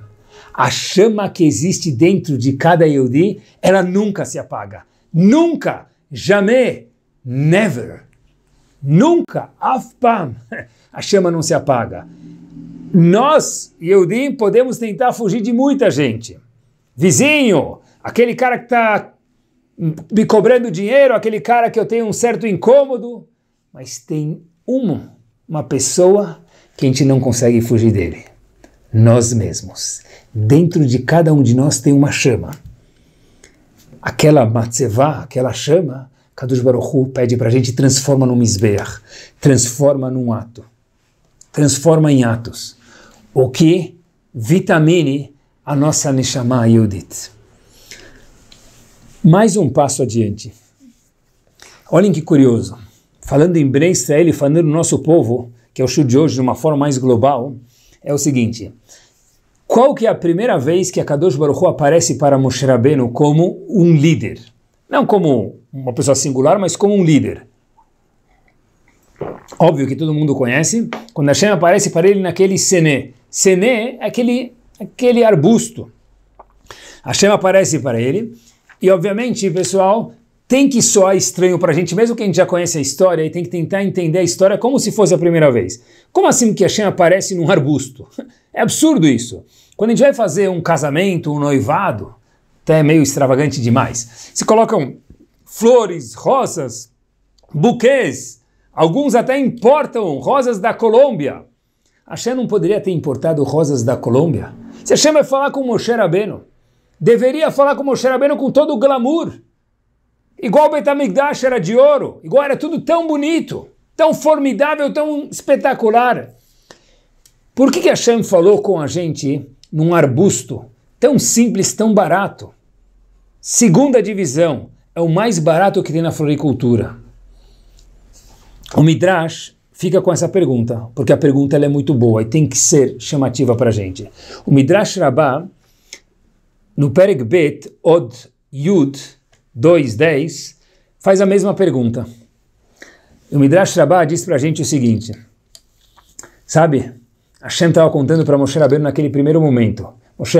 A chama que existe dentro de cada Yehudi, ela nunca se apaga. Nunca, jamais, never. Nunca, afpam, a chama não se apaga. Nós, Yehudi, podemos tentar fugir de muita gente. Vizinho, aquele cara que está me cobrando dinheiro, aquele cara que eu tenho um certo incômodo, mas tem uma pessoa que a gente não consegue fugir dele. Nós mesmos. Dentro de cada um de nós tem uma chama. Aquela matzevá, aquela chama, Kadosh Baruch Hu pede para a gente, transforma num mizbeach, transforma num ato, transforma em atos, o que vitamine a nossa Neshama Yehudit. Mais um passo adiante. Olhem que curioso. Falando em Bnei Israel e falando no nosso povo, que é o show de hoje de uma forma mais global, é o seguinte. Qual que é a primeira vez que a Kadosh Baruch Hu aparece para Moshe Rabbeinu como um líder? Não como uma pessoa singular, mas como um líder. Óbvio que todo mundo conhece, quando Hashem aparece para ele naquele sené. Sené é aquele arbusto. Hashem aparece para ele, e obviamente, pessoal, tem que soar estranho para a gente, mesmo que a gente já conhece a história, e tem que tentar entender a história como se fosse a primeira vez. Como assim que Hashem aparece num arbusto? É absurdo isso. Quando a gente vai fazer um casamento, um noivado, até é meio extravagante demais. Se colocam flores, rosas, buquês, alguns até importam rosas da Colômbia. Hashem não poderia ter importado rosas da Colômbia? Se Hashem vai falar com Moshe Rabbeinu, deveria falar com Moshe Rabbeinu com todo o glamour. Igual o Beit HaMikdash era de ouro, igual era tudo tão bonito, tão formidável, tão espetacular. Por que Hashem falou com a gente num arbusto tão simples, tão barato? Segunda divisão, é o mais barato que tem na floricultura. O Midrash fica com essa pergunta, porque a pergunta ela é muito boa e tem que ser chamativa para a gente. O Midrash Rabbah, no Perek Bet, Od Yud 2.10, faz a mesma pergunta. O Midrash Rabbah diz para a gente o seguinte, sabe, Hashem estava contando para Moshe Rabbeinu naquele primeiro momento, Moshe,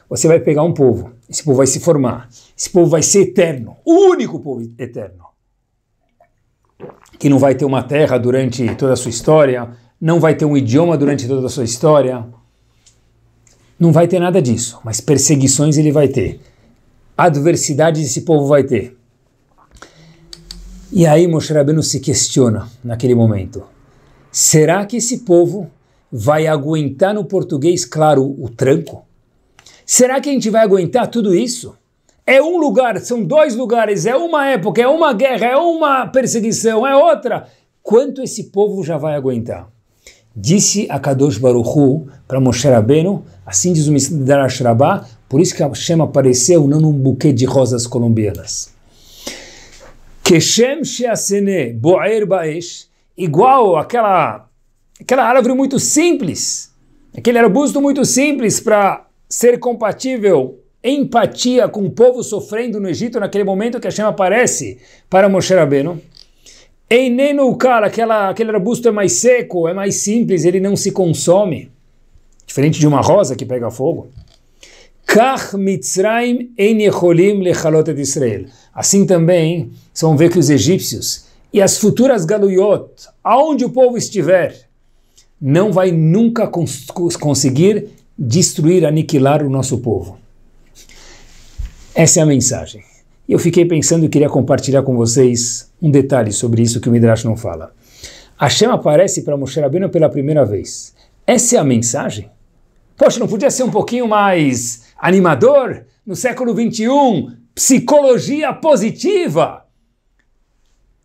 você vai pegar um povo, esse povo vai se formar, esse povo vai ser eterno, o único povo eterno, que não vai ter uma terra durante toda a sua história, não vai ter um idioma durante toda a sua história, não vai ter nada disso, mas perseguições ele vai ter. Adversidades esse povo vai ter. E aí Moshe Rabbeinu se questiona naquele momento. Será que esse povo vai aguentar no português, claro, o tranco? Será que a gente vai aguentar tudo isso? É um lugar, são dois lugares, é uma época, é uma guerra, é uma perseguição, é outra. Quanto esse povo já vai aguentar? Disse a Kadosh Baruch Hu para Moshe Rabbeinu, assim diz o Midrash Rabbah, por isso que Hashem apareceu não num buquê de rosas colombianas. Keshem sheasene boer baesh, igual aquela árvore muito simples, aquele arbusto muito simples para ser compatível, empatia com o povo sofrendo no Egito naquele momento que Hashem aparece para Moshe Rabbeinu. Einenu kal, aquele arbusto é mais seco, é mais simples, ele não se consome, diferente de uma rosa que pega fogo. Kach Mitzrayim ein yecholim lechalot et Israel. Assim também, vocês vão ver que os egípcios e as futuras galuyot, aonde o povo estiver, não vai nunca conseguir destruir, aniquilar o nosso povo. Essa é a mensagem. E eu fiquei pensando e queria compartilhar com vocês um detalhe sobre isso que o Midrash não fala. Hashem aparece para Moshe Rabbeinu pela primeira vez. Essa é a mensagem? Poxa, não podia ser um pouquinho mais animador? No século 21, psicologia positiva.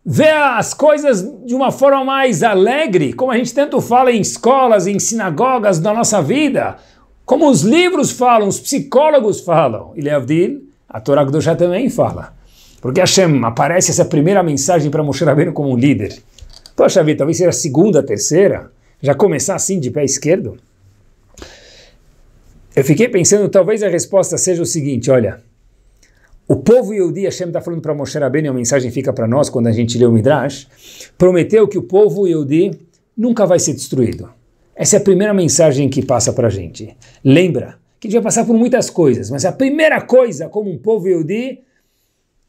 Ver as coisas de uma forma mais alegre, como a gente tanto fala em escolas, em sinagogas da nossa vida, como os livros falam, os psicólogos falam. E Leavdil, a Torá Kedoshá também fala. Porque Hashem aparece essa primeira mensagem para Moshe Rabbeinu como um líder. Poxa vida, talvez seja a segunda, a terceira, já começar assim de pé esquerdo. Eu fiquei pensando, talvez a resposta seja o seguinte, olha, o povo Yehudi, Hashem está falando para Moshe Rabbeinu, e a mensagem fica para nós quando a gente lê o Midrash, prometeu que o povo Yehudi nunca vai ser destruído. Essa é a primeira mensagem que passa para a gente. Lembra que a gente vai passar por muitas coisas, mas a primeira coisa, como um povo Yehudi,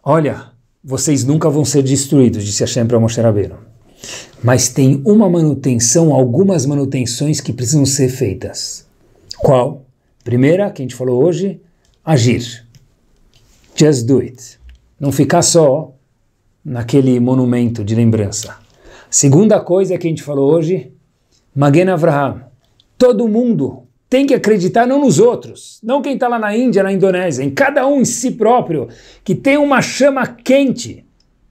olha, vocês nunca vão ser destruídos, disse Hashem para Moshe Rabbeinu. Mas tem uma manutenção, algumas manutenções que precisam ser feitas. Qual? Primeira, que a gente falou hoje, agir. Just do it. Não ficar só naquele monumento de lembrança. Segunda coisa que a gente falou hoje, Magen Avraham. Todo mundo tem que acreditar não nos outros, não quem está lá na Índia, na Indonésia, em cada um em si próprio, que tem uma chama quente.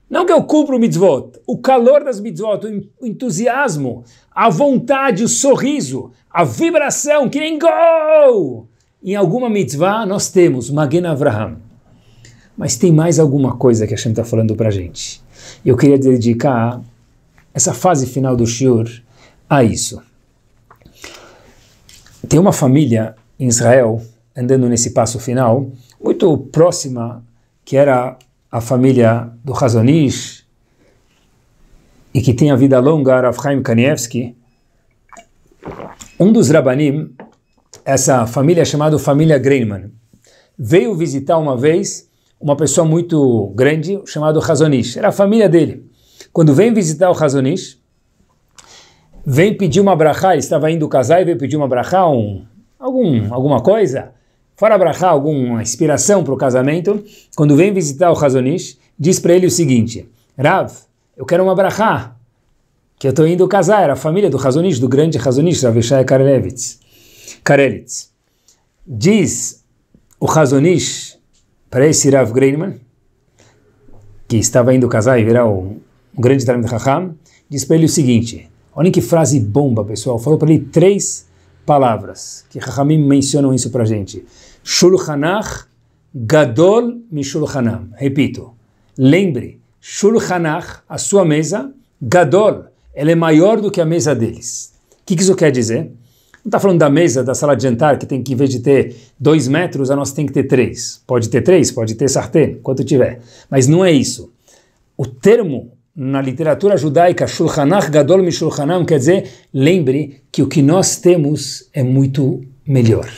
Não que eu cumpra o mitzvot, o calor das mitzvot, o entusiasmo, a vontade, o sorriso, a vibração, que nem gol! Em alguma mitzvah nós temos Magen Avraham. Mas tem mais alguma coisa que a Hashem está falando para a gente. Eu queria dedicar essa fase final do shiur a isso. Tem uma família em Israel, andando nesse passo final, muito próxima, que era a família do Chazon Ish, e que tem a vida longa, Rav Chaim Kanievsky. Um dos Rabanim, essa família chamada família Greinman, veio visitar uma vez uma pessoa muito grande chamado Chazon Ish. Era a família dele. Quando vem visitar o Chazon Ish, vem pedir uma brachá, ele estava indo casar e veio pedir uma brachá, alguma coisa, fora brachá, alguma inspiração para o casamento. Quando vem visitar o Chazon Ish, diz para ele o seguinte: Rav, eu quero uma brachá, que eu estou indo casar. Era a família do Chazon Ish, do grande Chazon Ish, Rav Shai Karelitz. Diz o Chazon Ish para esse Rav Greinman, que estava indo casar e virar um grande Talmid Chacham, diz para ele o seguinte: olha que frase bomba, pessoal. Falou para ele 3 palavras, que Chachamim mencionam isso para a gente. Shulchanach Gadol Mishulchanam. Repito, lembre, Shulchanach, a sua mesa, Gadol, ela é maior do que a mesa deles. O que isso quer dizer? Não está falando da mesa, da sala de jantar, que tem que, em vez de ter 2 metros, a nossa tem que ter 3. Pode ter 3, pode ter sartén, quanto tiver. Mas não é isso. O termo na literatura judaica, Shulchanach Gadol Mishulchanam, quer dizer, lembre que o que nós temos é muito melhor.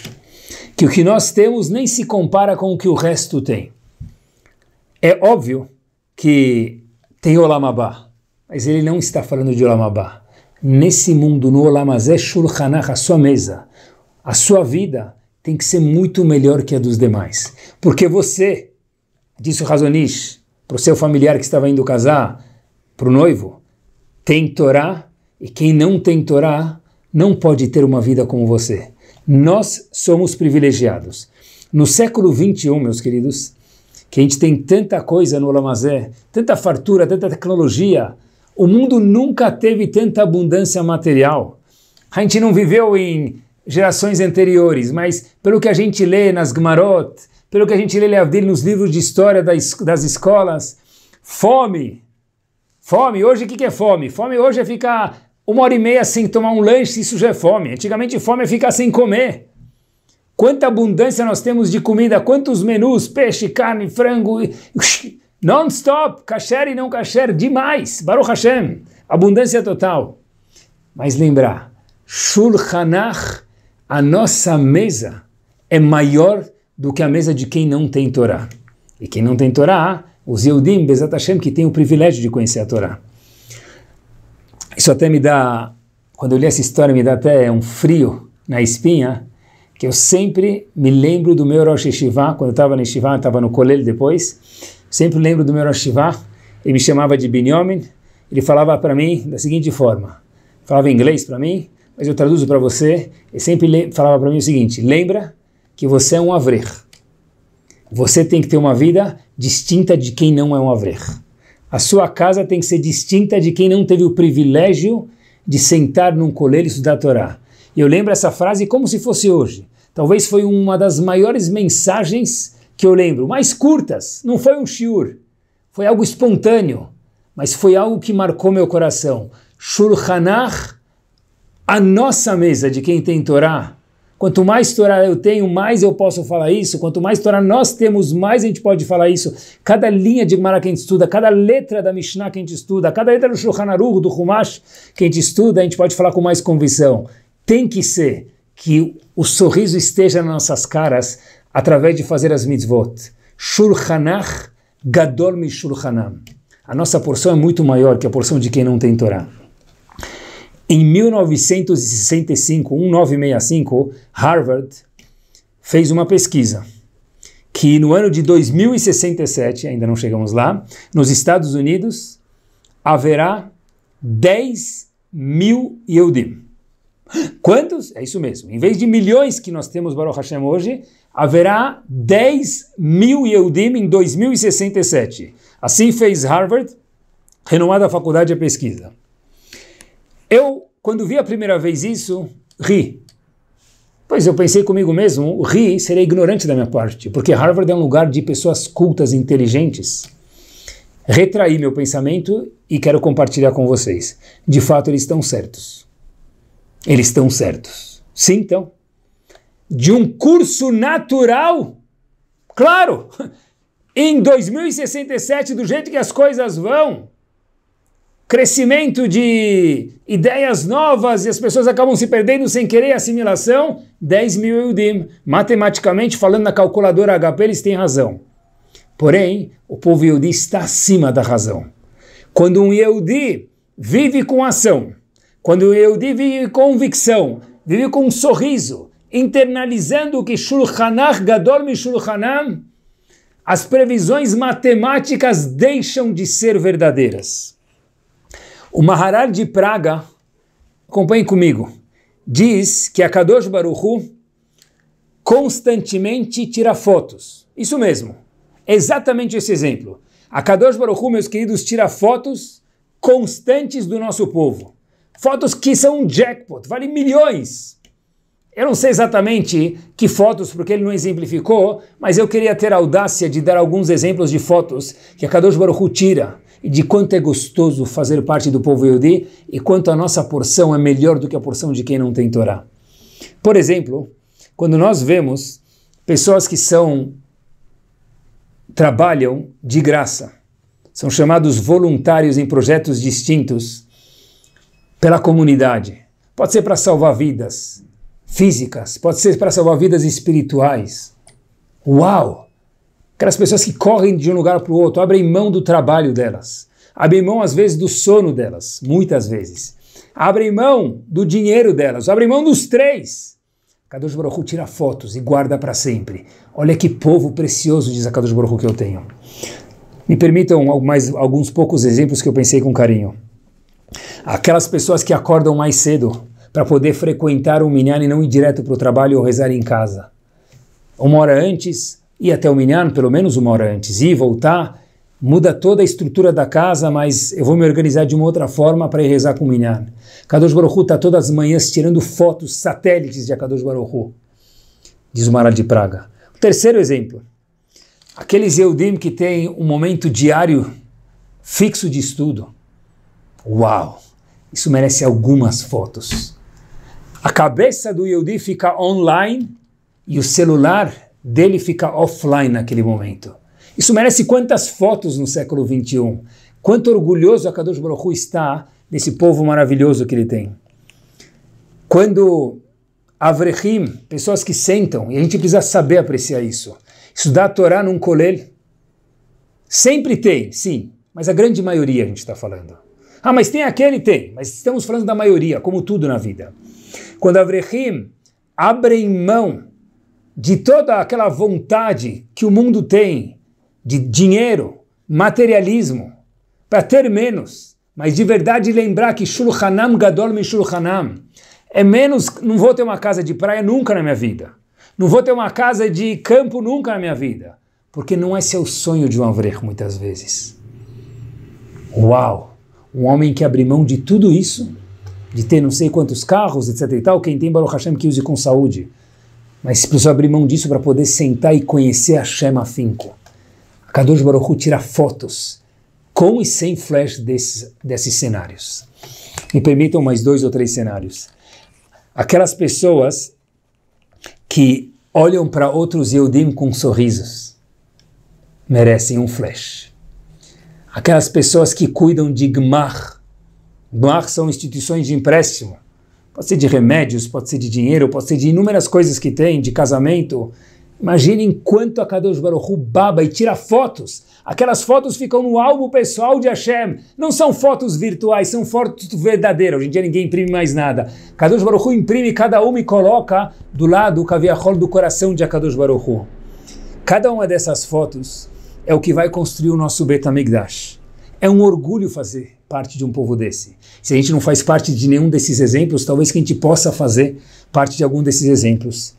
Que o que nós temos nem se compara com o que o resto tem. É óbvio que tem Olam Haba, mas ele não está falando de Olam Haba. Nesse mundo, no Olam Hazé, Shulchanach, a sua mesa, a sua vida tem que ser muito melhor que a dos demais. Porque você, disse o Chazon Ish, para o seu familiar que estava indo casar, para o noivo, tem Torá, e quem não tem Torá não pode ter uma vida como você. Nós somos privilegiados. No século XXI, meus queridos, que a gente tem tanta coisa no Olam Hazé, tanta fartura, tanta tecnologia, o mundo nunca teve tanta abundância material. A gente não viveu em gerações anteriores, mas pelo que a gente lê nas Gemarot, pelo que a gente lê nos livros de história das escolas, fome, hoje o que é fome? Fome hoje é ficar 1h30 sem tomar um lanche, isso já é fome. Antigamente fome é ficar sem comer. Quanta abundância nós temos de comida, quantos menus, peixe, carne, frango, non-stop, kasher e não kasher, demais, Baruch Hashem, abundância total. Mas lembrar, Shulchanach, a nossa mesa é maior do que a mesa de quem não tem Torá. E quem não tem Torá, os Yehudim, Bezat Hashem, que tem o privilégio de conhecer a Torá. Isso até me dá, quando eu li essa história, me dá até um frio na espinha, que eu sempre me lembro do meu Rosh Yeshiva, quando eu estava na Yeshiva, eu estava no Kolel depois, sempre lembro do meu Rosh Yeshiva, ele me chamava de Binyamin, ele falava para mim da seguinte forma, falava em inglês para mim, mas eu traduzo para você, ele sempre falava para mim o seguinte: lembra que você é um avrech. Você tem que ter uma vida distinta de quem não é um avrech. A sua casa tem que ser distinta de quem não teve o privilégio de sentar num colel e estudar a Torá. E eu lembro essa frase como se fosse hoje. Talvez foi uma das maiores mensagens que eu lembro, mais curtas. Não foi um shiur, foi algo espontâneo, mas foi algo que marcou meu coração. Shulchanach, a nossa mesa de quem tem Torá. Quanto mais Torá eu tenho, mais eu posso falar isso. Quanto mais Torá nós temos, mais a gente pode falar isso. Cada linha de Gemara que a gente estuda, cada letra da Mishnah que a gente estuda, cada letra do Shulchan Aruch, do Chumash que a gente estuda, a gente pode falar com mais convicção. Tem que ser que o sorriso esteja nas nossas caras através de fazer as mitzvot. Shulchanach Gadol Mishulchanam. A nossa porção é muito maior que a porção de quem não tem Torá. Em 1965, Harvard fez uma pesquisa que no ano de 2067, ainda não chegamos lá, nos Estados Unidos, haverá 10 mil Yehudim. Quantos? É isso mesmo. Em vez de milhões que nós temos, Baruch Hashem, hoje, haverá 10 mil Yehudim em 2067. Assim fez Harvard, renomada faculdade de pesquisa. Eu, quando vi a primeira vez isso, ri. Pois eu pensei comigo mesmo, ri seria ignorante da minha parte, porque Harvard é um lugar de pessoas cultas e inteligentes. Retraí meu pensamento e quero compartilhar com vocês. De fato, eles estão certos. Eles estão certos. Sim, então. De um curso natural, claro, em 2067, do jeito que as coisas vão, crescimento de ideias novas e as pessoas acabam se perdendo sem querer assimilação, 10 mil Yehudim. Matematicamente, falando na calculadora HP, eles têm razão. Porém, o povo Yehudi está acima da razão. Quando um Yehudi vive com ação, quando um Yehudi vive com convicção, vive com um sorriso, internalizando que Shulchan Aruch Gadol mi Shulchanam, as previsões matemáticas deixam de ser verdadeiras. O Maharal de Praga, acompanhe comigo, diz que a Kadosh Baruch Hu constantemente tira fotos. Isso mesmo, exatamente esse exemplo. A Kadosh Baruch Hu, meus queridos, tira fotos constantes do nosso povo. Fotos que são um jackpot, valem milhões. Eu não sei exatamente que fotos, porque ele não exemplificou, mas eu queria ter a audácia de dar alguns exemplos de fotos que a Kadosh Baruch Hu tira, e de quanto é gostoso fazer parte do povo Yehudi, e quanto a nossa porção é melhor do que a porção de quem não tem Torá. Por exemplo, quando nós vemos pessoas que trabalham de graça, são chamados voluntários em projetos distintos pela comunidade, pode ser para salvar vidas físicas, pode ser para salvar vidas espirituais. Uau! Aquelas pessoas que correm de um lugar para o outro, abrem mão do trabalho delas, abrem mão às vezes do sono delas, muitas vezes, abrem mão do dinheiro delas, abrem mão dos três. Kadosh Baruch Hu tira fotos e guarda para sempre. Olha que povo precioso, diz a Kadosh Baruch Hu, que eu tenho. Me permitam mais alguns poucos exemplos que eu pensei com carinho. Aquelas pessoas que acordam mais cedo para poder frequentar o minyan e não ir direto para o trabalho ou rezar em casa. 1 hora antes, ir até o minyan, pelo menos 1 hora antes, ir e voltar, muda toda a estrutura da casa, mas eu vou me organizar de uma outra forma para ir rezar com o minyan. Kadosh Baruch Hu está todas as manhãs tirando fotos, satélites de Kadosh Baruch Hu, diz o Maharal de Praga. O terceiro exemplo, aqueles Yehudim que têm um momento diário fixo de estudo. Uau! Isso merece algumas fotos. A cabeça do Yehudi fica online e o celular dele fica offline naquele momento. Isso merece quantas fotos no século 21? Quanto orgulhoso a Kadosh Baruch Hu está desse povo maravilhoso que ele tem. Quando Avrechim, pessoas que sentam, e a gente precisa saber apreciar isso, estudar a Torá num kolel, sempre tem, sim, mas a grande maioria a gente está falando. Ah, mas tem aquele? Tem, mas estamos falando da maioria, como tudo na vida. Quando Avrechim abrem mão de toda aquela vontade que o mundo tem, de dinheiro, materialismo, para ter menos, mas de verdade lembrar que Shulchanam Gadol mi Shulchanam é menos, não vou ter uma casa de praia nunca na minha vida, não vou ter uma casa de campo nunca na minha vida, porque não é seu sonho de um Avrech muitas vezes. Uau! Um homem que abre mão de tudo isso, de ter não sei quantos carros, etc e tal, quem tem Baruch Hashem que use com saúde, mas precisa abrir mão disso para poder sentar e conhecer Hashem afinco. A Kadosh Baruch Hu tira fotos com e sem flash desses cenários. Me permitam mais 2 ou 3 cenários. Aquelas pessoas que olham para outros Yehudim com sorrisos merecem um flash. Aquelas pessoas que cuidam de Gmar. Gmar são instituições de empréstimo. Pode ser de remédios, pode ser de dinheiro, pode ser de inúmeras coisas que tem, de casamento. Imaginem quanto a Kadosh Baruch Hu baba e tira fotos. Aquelas fotos ficam no álbum pessoal de Hashem. Não são fotos virtuais, são fotos verdadeiras. Hoje em dia ninguém imprime mais nada. Kadosh Baruch Hu imprime cada uma e coloca do lado o caviarol do coração de Kadosh Baruch Hu. Cada uma dessas fotos é o que vai construir o nosso Bet HaMikdash. É um orgulho fazer parte de um povo desse. Se a gente não faz parte de nenhum desses exemplos, talvez que a gente possa fazer parte de algum desses exemplos.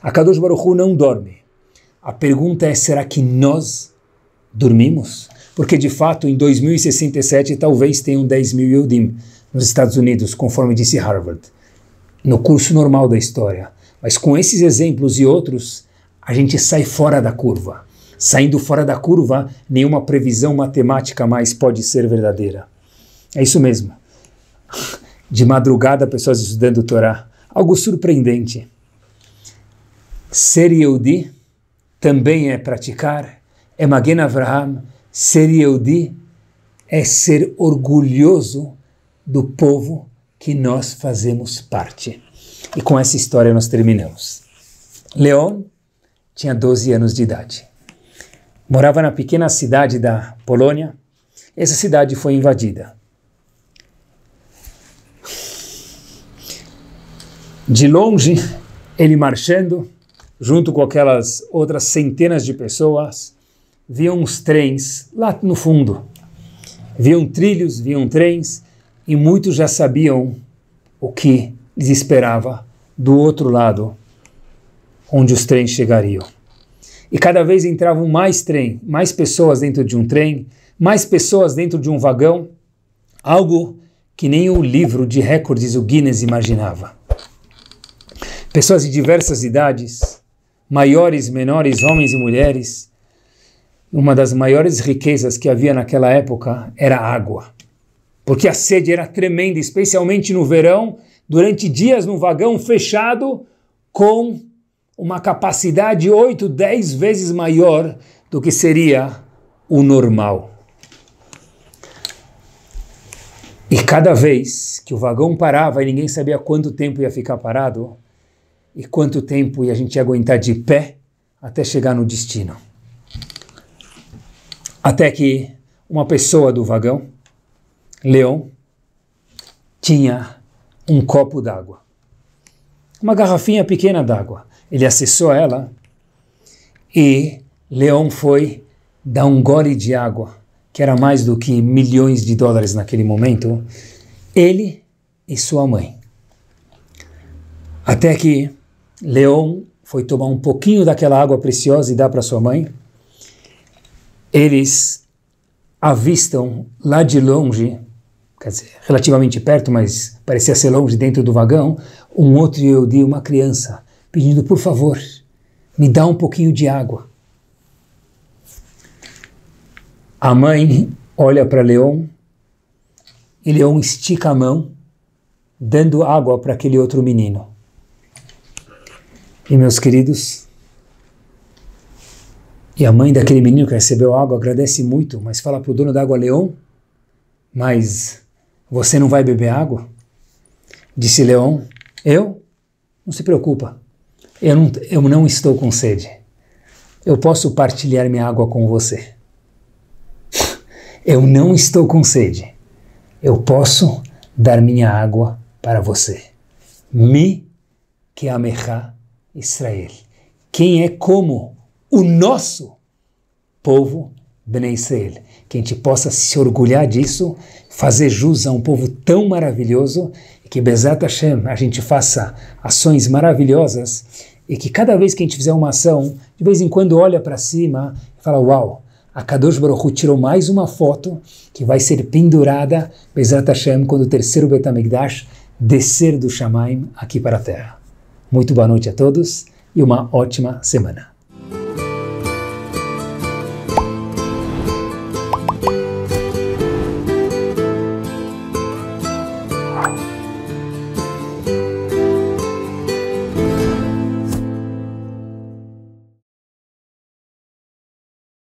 A Kadosh Baruch Hu não dorme. A pergunta é, será que nós dormimos? Porque de fato em 2067 talvez tenham 10 mil Yehudim nos Estados Unidos, conforme disse Harvard, no curso normal da história. Mas com esses exemplos e outros, a gente sai fora da curva. Saindo fora da curva, nenhuma previsão matemática mais pode ser verdadeira. É isso mesmo. De madrugada, pessoas estudando Torá. Algo surpreendente. Ser Yehudi também é praticar, é Magen Avraham. Ser Yehudi é ser orgulhoso do povo que nós fazemos parte. E com essa história nós terminamos. Leon tinha 12 anos de idade. Morava na pequena cidade da Polônia. Essa cidade foi invadida. De longe, ele marchando, junto com aquelas outras centenas de pessoas, viam uns trens lá no fundo. Viam trilhos, viam trens, e muitos já sabiam o que lhes esperava do outro lado, onde os trens chegariam. E cada vez entravam mais trem, mais pessoas dentro de um trem, mais pessoas dentro de um vagão, algo que nem o livro de recordes, o Guinness, imaginava. Pessoas de diversas idades, maiores, menores, homens e mulheres. Uma das maiores riquezas que havia naquela época era a água. Porque a sede era tremenda, especialmente no verão, durante dias no vagão fechado, com uma capacidade 8, 10 vezes maior do que seria o normal. E cada vez que o vagão parava e ninguém sabia quanto tempo ia ficar parado, e quanto tempo a gente ia aguentar de pé até chegar no destino. Até que uma pessoa do vagão, Leon, tinha um copo d'água. Uma garrafinha pequena d'água. Ele acessou ela e Leon foi dar um gole de água, que era mais do que milhões de dólares naquele momento, ele e sua mãe. Até que Leon foi tomar um pouquinho daquela água preciosa e dar para sua mãe. Eles avistam lá de longe, quer dizer, relativamente perto, mas parecia ser longe, dentro do vagão, um outro Yehudi, uma criança, pedindo, por favor, me dá um pouquinho de água. A mãe olha para Leon e Leon estica a mão, dando água para aquele outro menino. E meus queridos, e a mãe daquele menino que recebeu água agradece muito, mas fala para o dono da água, Leon, mas você não vai beber água? Disse Leon, eu? Não se preocupa, eu não estou com sede. Eu posso partilhar minha água com você. Eu não estou com sede. Eu posso dar minha água para você. Mi keamecha Israel. Quem é como o nosso povo Bnei Israel. Que a gente possa se orgulhar disso, fazer jus a um povo tão maravilhoso, e que Bezat Hashem a gente faça ações maravilhosas, e que cada vez que a gente fizer uma ação, de vez em quando olha para cima e fala, uau, a Kadosh Baruch Hu tirou mais uma foto que vai ser pendurada, Bezat Hashem, quando o terceiro Bet HaMikdash descer do Shamaim aqui para a Terra. Muito boa noite a todos e uma ótima semana.